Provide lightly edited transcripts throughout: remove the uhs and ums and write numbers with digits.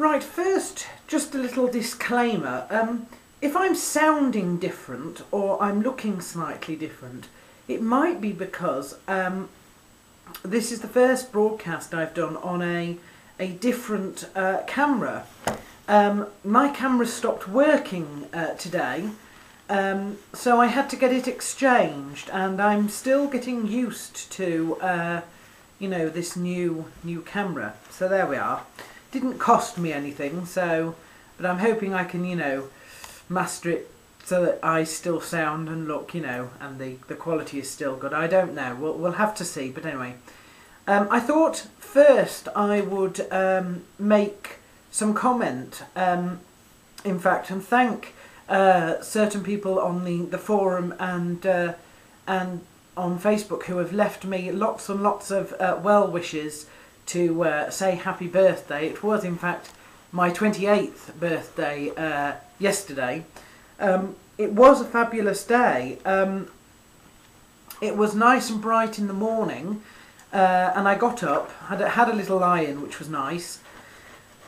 Right, first, just a little disclaimer. If I'm sounding different or I'm looking slightly different, it might be because this is the first broadcast I've done on a different camera. My camera stopped working today, so I had to get it exchanged, and I'm still getting used to you know, this new camera. So there we are. Didn't cost me anything, so, but I'm hoping I can, you know, master it so that I still sound and look, you know, and the quality is still good. I don't know, we'll have to see, but anyway. I thought first I would make some comment, in fact, and thank certain people on the forum and on Facebook who have left me lots and lots of well wishes to say happy birthday. It was in fact my 28th birthday yesterday. It was a fabulous day. It was nice and bright in the morning, and I got up, had a little lie-in, which was nice.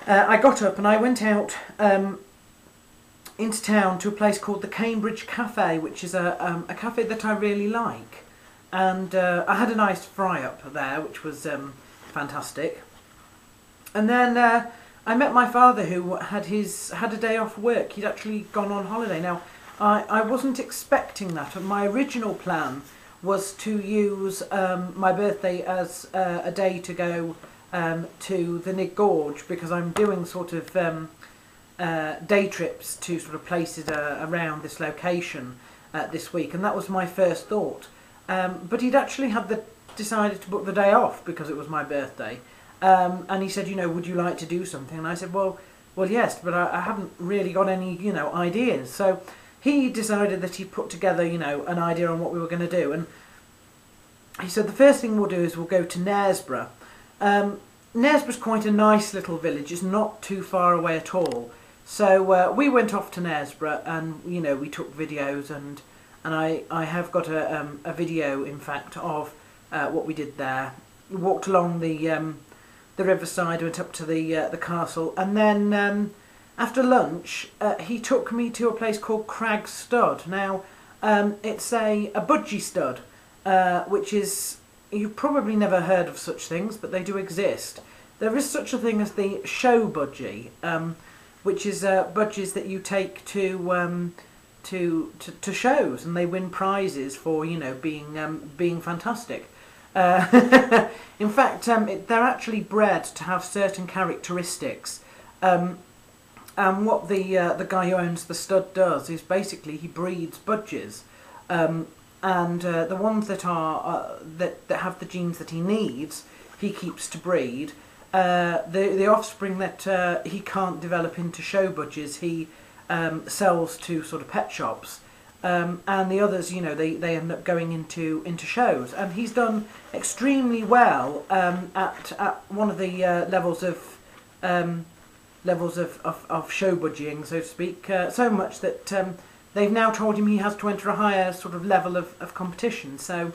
I got up and I went out into town to a place called the Cambridge Cafe, which is a cafe that I really like. And I had a nice fry up there, which was fantastic. And then I met my father, who had a day off work. He'd actually gone on holiday. Now, I wasn't expecting that. My original plan was to use my birthday as a day to go to the Nig Gorge, because I'm doing sort of day trips to sort of places around this location this week, and that was my first thought. But he'd actually decided to book the day off because it was my birthday, and he said, you know, would you like to do something? And I said, well yes, but I haven't really got any, you know, ideas. So he decided that he'd put together, you know, an idea on what we were going to do, and he said the first thing we'll do is we'll go to Knaresborough. Knaresborough's quite a nice little village. It's not too far away at all. So we went off to Knaresborough, and you know, we took videos, and I have got a video, in fact, of what we did there. We walked along the riverside, went up to the castle, and then after lunch he took me to a place called Crag Stud. Now it's a budgie stud, which is, you've probably never heard of such things, but they do exist. There is such a thing as the show budgie, which is budgies that you take to shows, and they win prizes for, you know, being fantastic. In fact, they're actually bred to have certain characteristics, and what the guy who owns the stud does is basically he breeds budgies, and the ones that are that have the genes that he needs, he keeps to breed. The offspring that he can't develop into show budgies, he sells to sort of pet shops, and the others, you know, they end up going into shows. And he's done extremely well at one of the levels of show budgieing, so to speak. So much that they've now told him he has to enter a higher sort of level of competition. So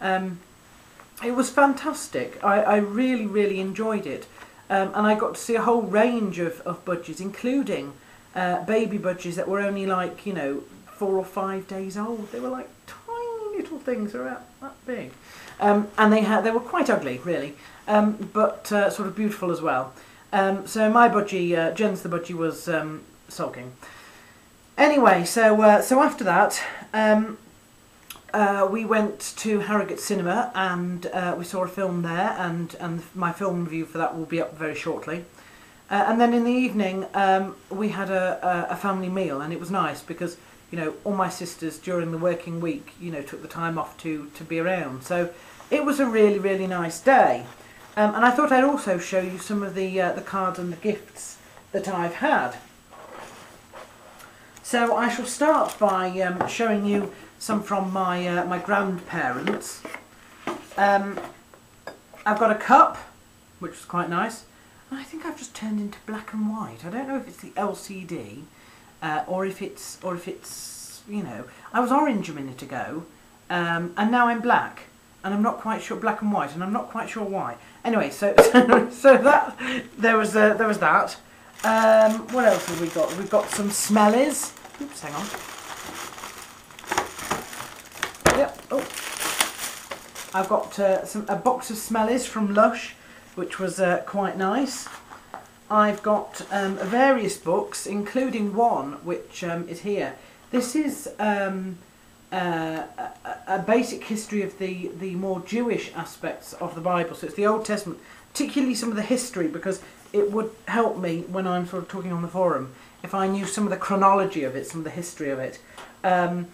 it was fantastic. I really enjoyed it, and I got to see a whole range of budgies, including baby budgies that were only like, you know, 4 or 5 days old. They were like tiny little things, they were about that big, and they were quite ugly, really, but sort of beautiful as well. So my budgie, Jens the budgie, was sulking. Anyway, so after that, we went to Harrogate Cinema, and we saw a film there, and my film review for that will be up very shortly. And then in the evening, we had a family meal, and it was nice because, you know, all my sisters during the working week, you know, took the time off to be around. So it was a really nice day. And I thought I'd also show you some of the cards and the gifts that I've had. So I shall start by showing you some from my grandparents. I've got a cup, which was quite nice. I think I've just turned into black and white. I don't know if it's the LCD or if it's, you know, I was orange a minute ago, and now I'm black, and I'm not quite sure, black and white, and I'm not quite sure why. Anyway, so that there was that. What else have we got? We've got some smellies. Oops, hang on. Yep. Oh, I've got a box of smellies from Lush, which was quite nice. I've got various books, including one which is here. This is a basic history of the more Jewish aspects of the Bible. So it's the Old Testament, particularly some of the history, because it would help me when I'm sort of talking on the forum if I knew some of the chronology of it, some of the history of it. So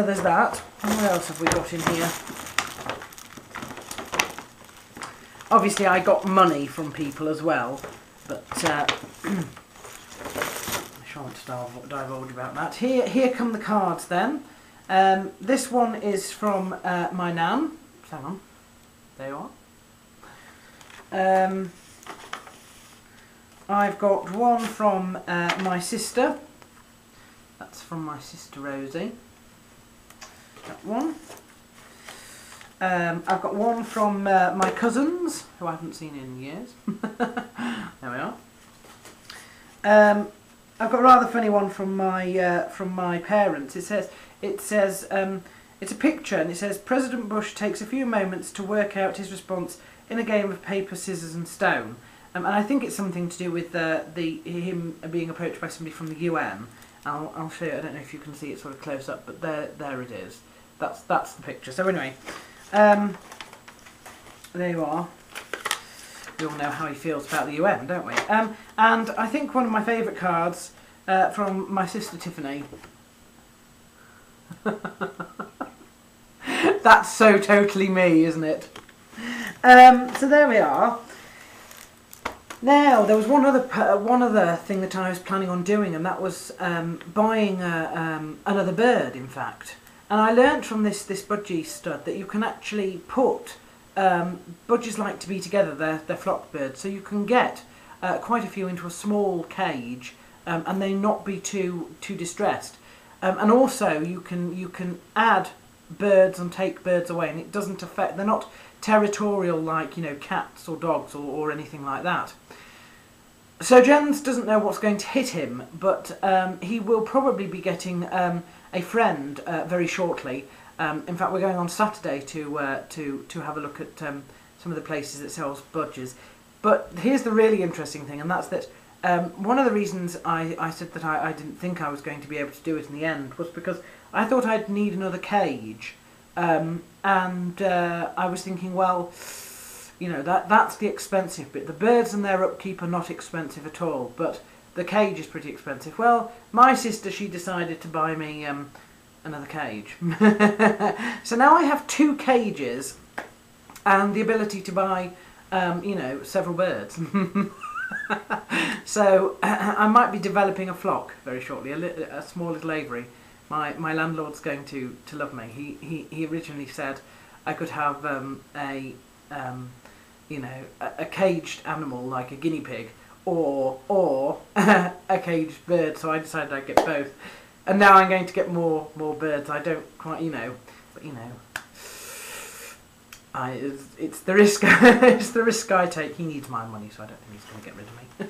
there's that. And what else have we got in here? Obviously I got money from people as well, but I shan't divulge about that. Here come the cards then. This one is from my nan. Hang on. There you are. I've got one from my sister. That's from my sister Rosie. That one. I've got one from my cousins, who I haven't seen in years. There we are. I've got a rather funny one from my parents. It says it's a picture, and it says President Bush takes a few moments to work out his response in a game of paper, scissors, and stone. And I think it's something to do with him being approached by somebody from the UN. I'll show you. I don't know if you can see it sort of close up, but there it is. That's the picture. So anyway, there you are. We all know how he feels about the UN, don't we? And I think one of my favourite cards from my sister Tiffany. That's so totally me, isn't it? So there we are. Now there was one other thing that I was planning on doing, and that was buying another bird. In fact, and I learnt from this budgie stud that you can actually put budgies like to be together. They're flock birds, so you can get quite a few into a small cage, and they not be too distressed. And also you can add birds and take birds away, and it doesn't affect. They're not territorial like cats or dogs or anything like that. So Jens doesn't know what's going to hit him, but he will probably be getting a friend very shortly. In fact, we're going on Saturday to have a look at some of the places that sells budgies. But here's the really interesting thing, and that's that one of the reasons I said that I didn't think I was going to be able to do it in the end was because I thought I'd need another cage. And I was thinking, well, that's the expensive bit. The birds and their upkeep are not expensive at all, but the cage is pretty expensive. Well, my sister, she decided to buy me another cage. So now I have 2 cages and the ability to buy, several birds. So I might be developing a flock very shortly, a small little aviary. My landlord's going to love me. He originally said I could have a caged animal like a guinea pig or a caged bird. So I decided I'd get both, and now I'm going to get more birds. I don't quite but it's the risk. It's the risk I take. He needs my money, so I don't think he's going to get rid of me.